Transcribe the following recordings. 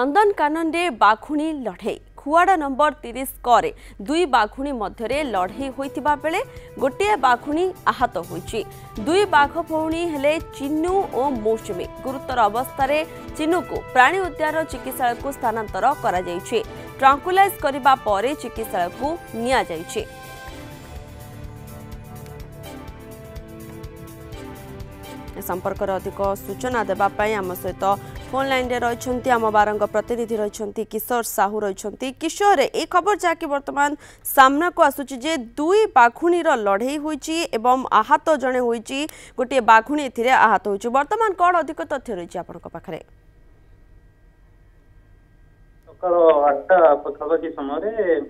नंदनकानन रे बाघुणी लड़े खुआड़ा नंबर 30 करे दुई बाघुणी मध्य लड़े होइतिबा बेले गोटे बाघुणी आहत होइछि। दुई बाघ भौणी हेले चिन्नू और मौसुमी गुरुतर अवस्था चिन्नू को प्राणी उद्यान चिकित्सालय को स्थानांतर करा जायछि। ट्रांकुलाइज करिबा परे चिकित्सालय को निया जायछि। संपर्क अधिक सूचना देवाई आम सहित फोन लाइन रे रही आम बारंग प्रतिनिधि रही किशोर साहू रही। किशोर ए खबर जहाँकि वर्तमान सामना को आसुची जे दुई बाघुणी लड़े होइची एवं आहत जड़े होइची गोटे बाघुणी एथिरे आहत होइची वर्तमान कौन अधिक तथ्य रही आपनक पाखरे? सकाळ 8टा पखापाखि समय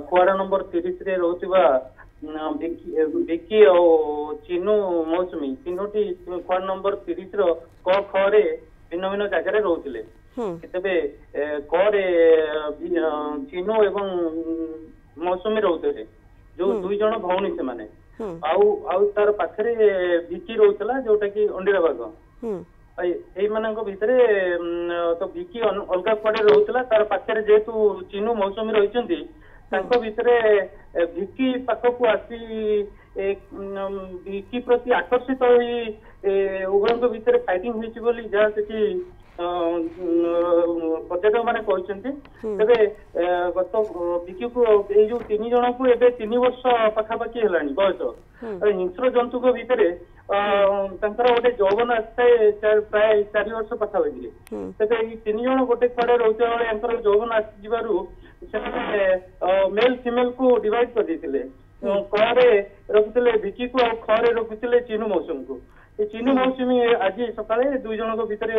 खुआड़ा नंबर 30 रे रहउतिबा विकी और चिन्नू मौसुमी तीनोटी खुआड़ा नंबर 30 रो क ख रे भिन्न भिन्न जगह रोते तेरे करे चिन्नू एवं मौसुमी रोते जो दुई जन भौणी से माने तार पाखरे विकी रोला जोटा कि अंडीरा बाघ एमान भितर तो विकी अलग कुआडे रोला तार पाखरे जेहेतु चिन्नू मौसुमी रही विकी पाखक आसी विकी प्रति आकर्षित उभय भितर फाइटिंग होती जहाँ से पर्यटक मैंने कहते तेरे गत विकी को जो 3 जन को एवं 3 वर्ष पखापाखि है बयस हिंस्र जंतु भितर गोटे जौवन आए प्राय 4 वर्ष पखापाखि तेरे 3 जन गोटे कुआडे रोचे बेले जौवन आसू मेल फीमेल को डिवाइड कर देते खे रखुले विकी को खे रखुले चिन्नू मौसुम को चिन्नू मौसुमी आज सकाळे दुई जन भितर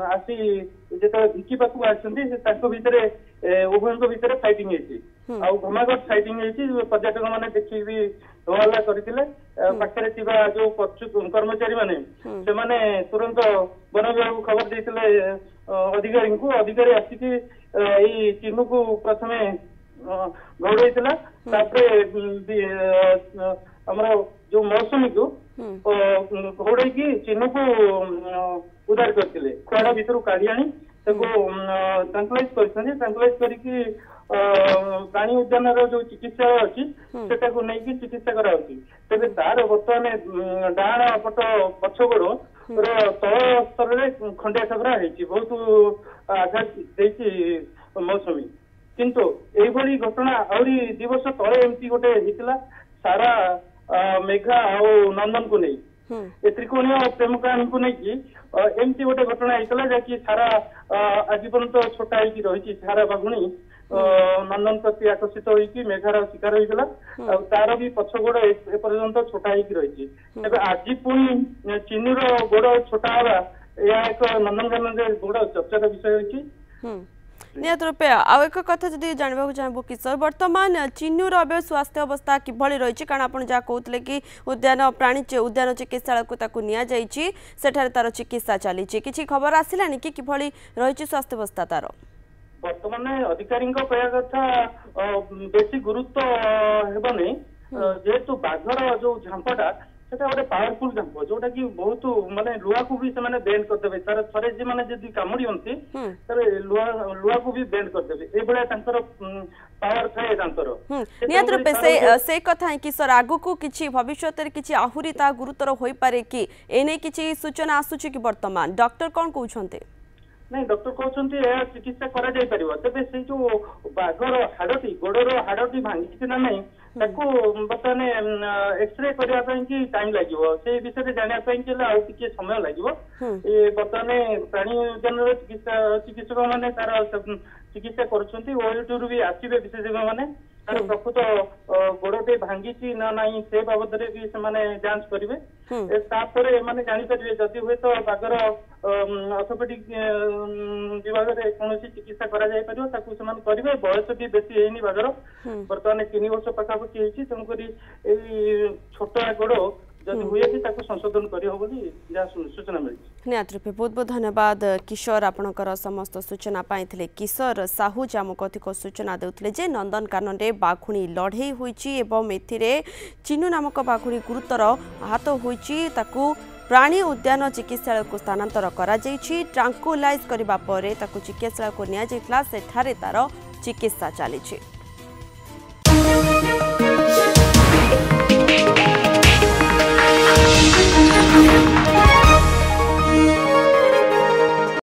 आसी जो विकी पाक भितर उभय भितर फाइटिंग घमाघट फाइटिंग पर्यटक मैंने देखी भी हल्ला करते पाखे जो कर्मचारी मैंने से तुरंत वन विभाग खबर देते अधिकारी आसिकी यही चिन्नू को प्रथमे घोड़े जो मौसुमी को घोड़े की चिन्नू को उद्धार करते खुआड़ा भर काढ़ी आनी ट्रांकुलाइज करके प्राणी उद्यान जो चिकित्सालय अच्छी सेटा को लेकिन चिकित्सा तेज तार बर्तमान डाण पट पछ गोड़ तल स्तर में खंडिया खाबरा बहुत आघात मौसुमी किंतु यही घटना आहरी 2 वर्ष तले एमती गोटे होता सारा मेघा और नंदन को नहीं त्रिकोणीय प्रेम कहानी को लेकिन एमती गोटे घटना होता जहाँकि सारा आज पर्यटन छोटा रही सारा बाघुणी नंदन प्रति आकर्षित होगी मेघार शिकार होता तार भी पछगोड़ एपर्यंत छोटा रही आज पुणी चिन्नूर गोड़ छोटा हवा यह एक नंदनकानन बड़ चर्चार विषय होती। निहत रूपे आउ एक कथा जदि जानवा चाहबू किशोर वर्तमान चिन्नूर अवय स्वास्थ्य अवस्था किभली रही कारण आप जहाँ कहते कि उद्यान प्राणी उद्यान चिकित्सालय को सेठारे तार चिकित्सा चली किसी खबर आसलानी कि किभली रही स्वास्थ्य अवस्था तार वर्तमान अधिकारी कहया कथा बेसी गुरुत्व हेबनी जेहेतु बाघर जो झांपटा सेटा गोटे पावरफुल झांप जोटा कि बहुत माने लुहा को भी से बेंड करदेवे तार थरे जे माने जदी कामुड़ियंती तारे लुहा को भी बेंड करदेवे ए बडा तांकर पावर थाए तांकर नियत रूपे से कथा है कि सर आगु को किछि भविष्यत रे किछि आहुरी ता गुरुतर होई पारे कि एने किछि सूचना आसुछि कि वर्तमान डॉक्टर कोन कहउछन्ते नहीं डॉक्टर कहते चिकित्सा करा जाय परिबो तबे से जो बाघर हाड़टी गोड़र हाड़टी भांगी ना नहीं बर्तमान एक्सरे करने टाइम लगे से विषय जानापी समय लगे बर्तमान प्राणी उद्यान चिकित्सक मैंने तार चिकित्सा कर भी आसवे विशेषज्ञ मैंने तार प्रकृत गोड़टे भांगी ना नहीं से बाबद भी जांच करेंगे मैंने जापर जदि हुए तो बाघर ऑर्थोपेडिक विभाग में कौन चिकित्सा करेंगे बयस भी बेसी है बाघर बर्तमान 3 वर्ष पखापाखि तेणुक छोटा गोड़ जदि हुए संशोधन सूचना मिली। निहत बहुत बहुत धन्यवाद किशोर आपणकर समस्त सूचना पाइथिले। किशोर साहू जमुक अधिक सूचना देउथिले जे नंदनकानन रे बाघुणी लड़े होईची एवं एथिरे चिन्नू नामक बाघुणी गुरुतर आहत होईची ताकू प्राणी उद्यान चिकित्सालय को स्थानांतर करा जायछि। ट्रांकुलाइज करबा परे ताकु चिकित्सालय को निया जायतला सेठारे तार चिकित्सा चली।